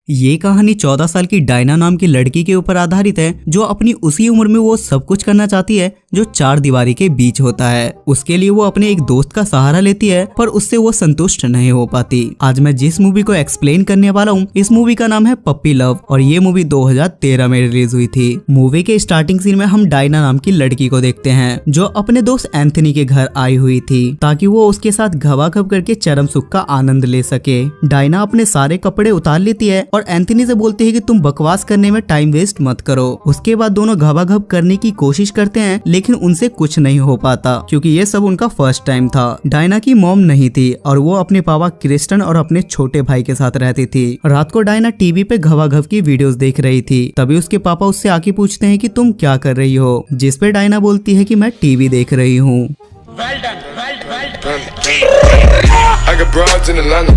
ये कहानी 14 साल की डायना नाम की लड़की के ऊपर आधारित है जो अपनी उसी उम्र में वो सब कुछ करना चाहती है जो चार दीवारी के बीच होता है। उसके लिए वो अपने एक दोस्त का सहारा लेती है पर उससे वो संतुष्ट नहीं हो पाती। आज मैं जिस मूवी को एक्सप्लेन करने वाला हूँ इस मूवी का नाम है पप्पी लव और ये मूवी 2013 में रिलीज हुई थी। मूवी के स्टार्टिंग सीन में हम डायना नाम की लड़की को देखते हैं जो अपने दोस्त एंथनी के घर आई हुई थी ताकि वो उसके साथ घबाघब करके चरम सुख का आनंद ले सके। डायना अपने सारे कपड़े उतार लेती है और एंथनी से बोलती है कि तुम बकवास करने में टाइम वेस्ट मत करो। उसके बाद दोनों घबाघब करने की कोशिश करते हैं लेकिन उनसे कुछ नहीं हो पाता क्योंकि ये सब उनका फर्स्ट टाइम था। डायना की मॉम नहीं थी और वो अपने पापा क्रिस्टन और अपने छोटे भाई के साथ रहती थी। रात को डायना टीवी पे घबाघब की वीडियोस देख रही थी। तभी उसके पापा उससे आके पूछते हैं कि तुम क्या कर रही हो, जिस पे डायना बोलती है कि मैं टीवी देख रही हूँ। Well done, well done. I got broads in Atlanta.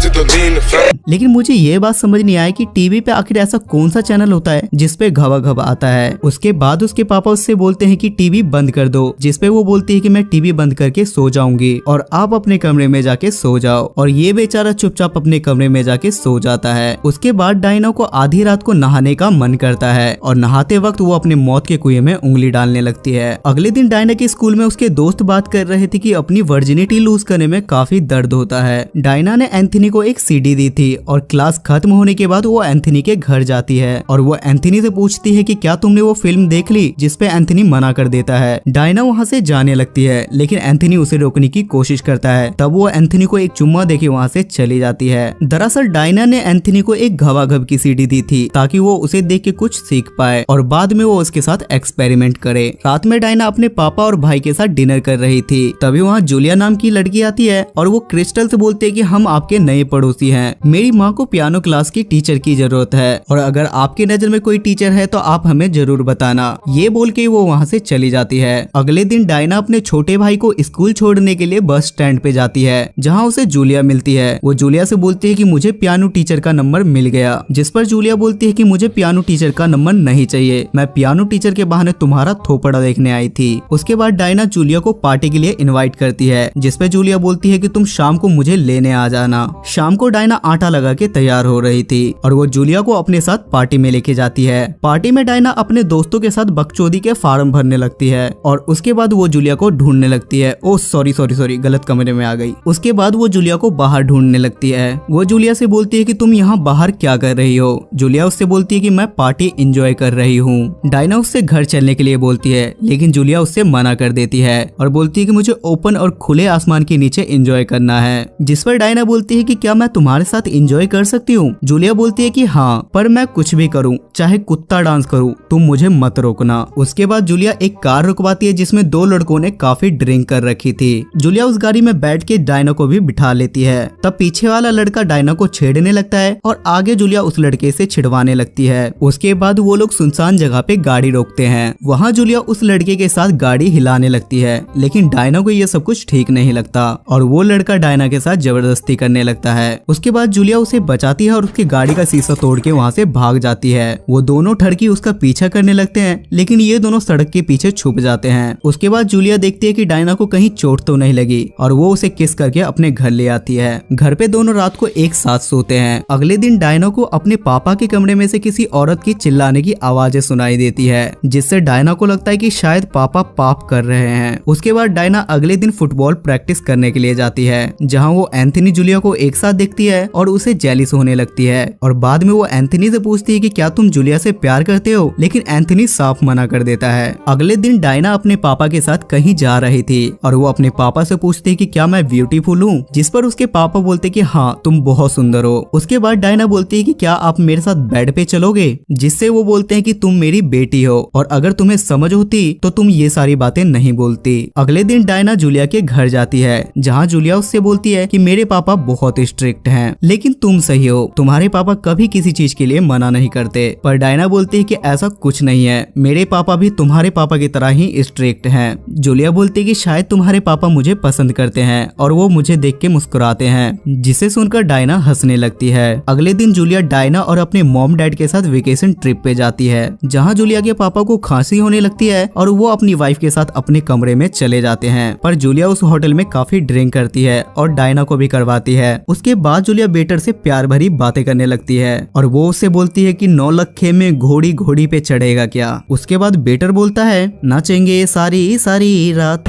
Just to lean the family. लेकिन मुझे ये बात समझ नहीं आया कि टीवी पे आखिर ऐसा कौन सा चैनल होता है जिसपे घबाघब आता है। उसके बाद उसके पापा उससे बोलते हैं कि टीवी बंद कर दो, जिसपे वो बोलती है कि मैं टीवी बंद करके सो जाऊंगी और आप अपने कमरे में जाके सो जाओ। और ये बेचारा चुपचाप अपने कमरे में जाके सो जाता है। उसके बाद डायना को आधी रात को नहाने का मन करता है और नहाते वक्त वो अपने मौत के कुएं में उंगली डालने लगती है। अगले दिन डायना के स्कूल में उसके दोस्त बात कर रहे थे कि अपनी वर्जिनिटी लूज करने में काफी दर्द होता है। डायना ने एंथनी को एक सीडी दी थी और क्लास खत्म होने के बाद वो एंथनी के घर जाती है और वो एंथनी से पूछती है कि क्या तुमने वो फिल्म देख ली, जिसपे एंथनी मना कर देता है। डायना वहाँ से जाने लगती है लेकिन एंथनी उसे रोकने की कोशिश करता है। तब वो एंथनी को एक चुम्मा देके वहाँ से चली जाती है। दरअसल डायना ने एंथनी को एक घबाघब की सीडी दी थी ताकि वो उसे देख के कुछ सीख पाए और बाद में वो उसके साथ एक्सपेरिमेंट करे। रात में डायना अपने पापा और भाई के साथ डिनर कर रही थी। तभी वहाँ जूलिया नाम की लड़की आती है और वो क्रिस्टल से बोलते है कि हम आपके नए पड़ोसी हैं। मेरी माँ को पियानो क्लास की टीचर की जरूरत है और अगर आपकी नजर में कोई टीचर है तो आप हमें जरूर बताना। ये बोल के वो वहाँ से चली जाती है। अगले दिन डायना अपने छोटे भाई को स्कूल छोड़ने के लिए बस स्टैंड पे जाती है जहाँ उसे जूलिया मिलती है। वो जूलिया से बोलती है कि मुझे पियानो टीचर का नंबर मिल गया, जिस पर जूलिया बोलती है कि मुझे पियानो टीचर का नंबर नहीं चाहिए, मैं पियानो टीचर के बहाने तुम्हारा थोपड़ा देखने आई थी। उसके बाद डायना जूलिया को पार्टी के लिए इनवाइट करती है जिसपे जूलिया बोलती है कि तुम शाम को मुझे लेने आ जाना। शाम को डायना आटा लगा के तैयार हो रही थी और वो जूलिया को अपने साथ पार्टी में लेके जाती है। पार्टी में डायना अपने दोस्तों के साथ बकचोदी के फार्म भरने लगती है और उसके बाद वो जूलिया को ढूंढने लगती है। ओ सॉरी गलत कमरे में आ गई। उसके बाद वो जूलिया को बाहर ढूंढने लगती है। वो जूलिया से बोलती है कि तुम यहाँ बाहर क्या कर रही हो। जूलिया उससे बोलती है कि मैं पार्टी एंजॉय कर रही हूँ। डायना उससे घर चलने के लिए बोलती है लेकिन जूलिया उससे मना कर देती है और बोलती है कि मुझे ओपन और खुले आसमान के नीचे एंजॉय करना है। जिस पर डायना बोलती है कि क्या मैं तुम्हारे साथ एंजॉय कर सकती हूँ। जूलिया बोलती है कि हाँ, पर मैं कुछ भी करूँ, चाहे कुत्ता डांस करूँ, तुम मुझे मत रोकना। उसके बाद जूलिया एक कार रुकवाती है जिसमें दो लड़कों ने काफी ड्रिंक कर रखी थी। जूलिया उस गाड़ी में बैठ के डायना को भी बिठा लेती है। तब पीछे वाला लड़का डायना को छेड़ने लगता है और आगे जूलिया उस लड़के से छिड़वाने लगती है। उसके बाद वो लोग सुनसान जगह पे गाड़ी रोकते हैं। वहाँ जूलिया उस लड़के के साथ गाड़ी हिलाने लगती है लेकिन डायना को ये सब कुछ ठीक नहीं लगता और वो लड़का डायना के साथ जबरदस्ती करने लगता है। उसके बाद जूलिया उसे बचाती है और उसकी गाड़ी का शीशा तोड़ के वहाँ से भाग जाती है। वो दोनों ठड़की उसका पीछा करने लगते हैं लेकिन ये दोनों सड़क के पीछे छुप जाते हैं। उसके बाद जूलिया देखती है कि डायना को कहीं चोट तो नहीं लगी और वो उसे किस करके अपने घर ले आती है। घर पे दोनों रात को एक साथ सोते हैं। अगले दिन डायना को अपने पापा के कमरे में से किसी औरत की चिल्लाने की आवाजें सुनाई देती है जिससे डायना को लगता है कि शायद पापा पाप कर रहे हैं। उसके बाद डायना अगले दिन फुटबॉल प्रैक्टिस करने के लिए जाती है जहाँ वो एंथनी जूलिया को एक साथ देखती है और उसे जेलिस होने लगती है और बाद में वो एंथनी से पूछती है कि क्या तुम जूलिया से प्यार करते हो, लेकिन एंथनी साफ मना कर देता है। अगले दिन डायना अपने पापा के साथ कहीं जा रही थी और वो अपने पापा से पूछती है कि क्या मैं ब्यूटीफुल हूँ, जिस पर उसके पापा बोलते कि हाँ तुम बहुत सुंदर हो। उसके बाद डायना बोलती है कि क्या आप मेरे साथ बेड पे चलोगे, जिससे वो बोलते हैं कि तुम मेरी बेटी हो और अगर तुम्हें समझ होती तो तुम ये सारी बातें नहीं बोलती। अगले दिन डायना जूलिया के घर जाती है जहाँ जूलिया उससे बोलती है कि मेरे पापा बहुत स्ट्रिक्ट हैं लेकिन तुम सही हो, तुम्हारे पापा कभी किसी चीज के लिए मना नहीं करते। पर डायना बोलती है कि ऐसा कुछ नहीं है, मेरे पापा भी तुम्हारे पापा की तरह ही स्ट्रिक्ट हैं। जूलिया बोलती है कि शायद तुम्हारे पापा मुझे पसंद करते हैं और वो मुझे देख के मुस्कुराते हैं, जिसे सुनकर डायना हंसने लगती है। अगले दिन जूलिया डायना और अपने मॉम डैड के साथ वेकेशन ट्रिप पे जाती है जहाँ जूलिया के पापा को खांसी होने लगती है और वो अपनी वाइफ के साथ अपने कमरे में चले जाते हैं। पर जूलिया उस होटल में काफी ड्रिंक करती है और डायना को भी करवाती है। उसके बाद जूलिया वेटर से प्यार भरी बातें करने लगती है और वो उससे बोलती है कि 9 लखे में घोड़ी घोड़ी पे चढ़ेगा क्या। उसके बाद वेटर बोलता है नाचेंगे सारी सारी रात।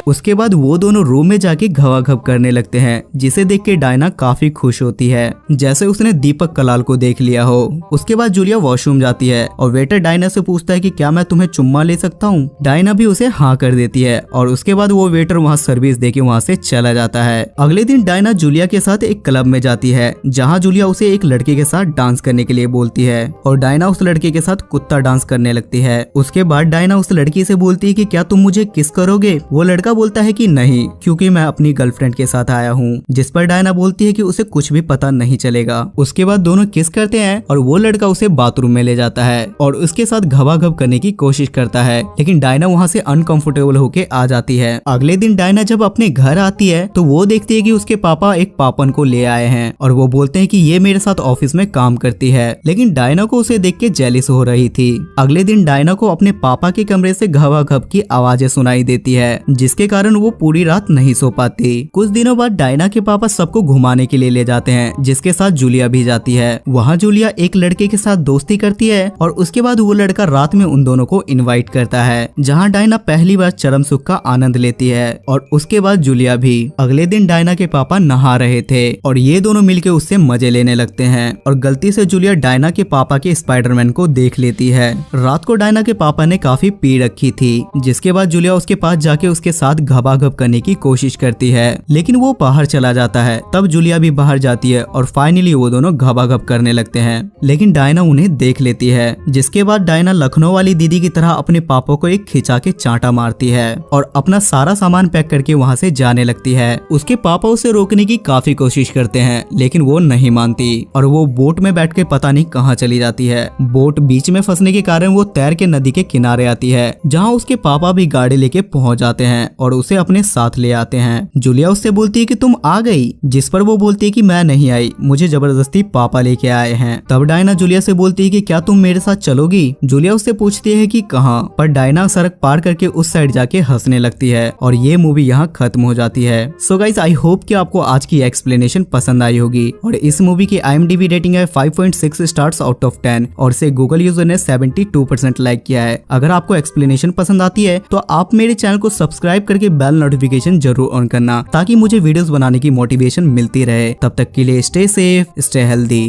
उसके बाद वो दोनों रूम में जाके घवाघव करने लगते हैं, जिसे देख के डायना काफी खुश होती है, जैसे उसने दीपक कलाल को देख लिया हो। उसके बाद जूलिया वॉशरूम जाती है और वेटर डायना से पूछता है कि क्या मैं तुम्हें चुम्मा ले सकता हूँ। डायना भी उसे हाँ कर देती है और उसके बाद वो वेटर वहाँ सर्विस देके वहाँ से चला जाता है। अगले दिन डायना जूलिया के साथ एक क्लब में जाती है, जहाँ जूलिया उसे एक लड़के के साथ डांस करने के लिए बोलती है और डायना उस लड़के के साथ कुत्ता डांस करने लगती है। उसके बाद डायना उस लड़की से बोलती है कि क्या तुम मुझे किस करोगे। वो लड़का बोलता है कि नहीं, क्योंकि मैं अपनी गर्लफ्रेंड के साथ आया हूँ। जिस पर डायना बोलती है कि उसे कुछ भी पता नहीं चलेगा। उसके बाद दोनों किस करते हैं और वो लड़का उसे बाथरूम में ले जाता है और उसके साथ घवाघव करने की कोशिश करता है, लेकिन डायना वहाँ से अनकंफर्टेबल होके आ जाती है। अगले दिन डायना जब अपने घर आती है तो वो देखती है कि उसके पापा एक पापन को ले आए हैं और वो बोलते हैं कि ये मेरे साथ ऑफिस में काम करती है, लेकिन डायना को उसे देख के जेलिस हो रही थी। अगले दिन डायना को अपने पापा के कमरे से घवाघव की आवाजें सुनाई देती है, जिसके कारण वो पूरी रात नहीं सो पाती। कुछ दिनों बाद डायना के पापा सबको घुमाने के लिए ले जाते हैं, जिसके साथ जूलिया भी जाती है। वहाँ जूलिया एक लड़के के साथ दोस्ती करती है और उसके बाद वो लड़का रात में उन दोनों को इनवाइट करता है, जहाँ डायना पहली बार चरम सुख का आनंद लेती है और उसके बाद जूलिया भी। अगले दिन डायना के पापा नहा रहे थे और ये दोनों मिलके उससे मजे लेने लगते हैं और गलती से जूलिया डायना के पापा के स्पाइडरमैन को देख लेती है। रात को डायना के पापा ने काफी पी रखी थी, जिसके बाद जूलिया उसके पास जाके उसके साथ घबाघब करने की कोशिश करती है, लेकिन वो बाहर चला जाता है। तब जूलिया भी बाहर जाती है और फाइनली वो दोनों घबाघब करने लगते हैं, लेकिन डायना उन्हें देख लेती है। जिसके बाद डायना लखनऊ वाली दीदी की तरह अपने पापा को एक खिंचा के चांटा मारती है और अपना सारा सामान पैक करके वहाँ से जाने लगती है। उसके पापा उसे रोकने की काफी कोशिश करते हैं, लेकिन वो नहीं मानती और वो बोट में बैठ के पता नहीं कहाँ चली जाती है। बोट बीच में फंसने के कारण वो तैर के नदी के किनारे आती है, जहाँ उसके पापा भी गाड़ी लेके पहुँच जाते हैं और उसे अपने साथ ले आते हैं। जूलिया उससे बोलती है कि तुम आ गई, जिस पर वो बोलती है कि मैं नहीं आई, मुझे जबरदस्ती पापा लेके आए हैं। तब डायना जूलिया से बोलती है कि क्या तुम मेरे साथ चलोगी। जूलिया उससे पूछती है कि कहाँ, पर डायना सड़क पार करके उस साइड जाके हंसने लगती है और ये मूवी यहाँ खत्म हो जाती है। सो गाइस, आई होप कि आपको आज की एक्सप्लेनेशन पसंद आई होगी और इस मूवी की IMDb रेटिंग है 5.6 स्टार्स आउट ऑफ 10 और इसे गूगल यूजर ने 72% लाइक किया है। अगर आपको एक्सप्लेनेशन पसंद आती है तो आप मेरे चैनल को सब्सक्राइब करके बेल नोटिफिकेशन जरूर ऑन करना, ताकि मुझे वीडियोस बनाने की मोटिवेशन मिलती रहे। तब तक के लिए स्टे सेफ, स्टे हेल्दी।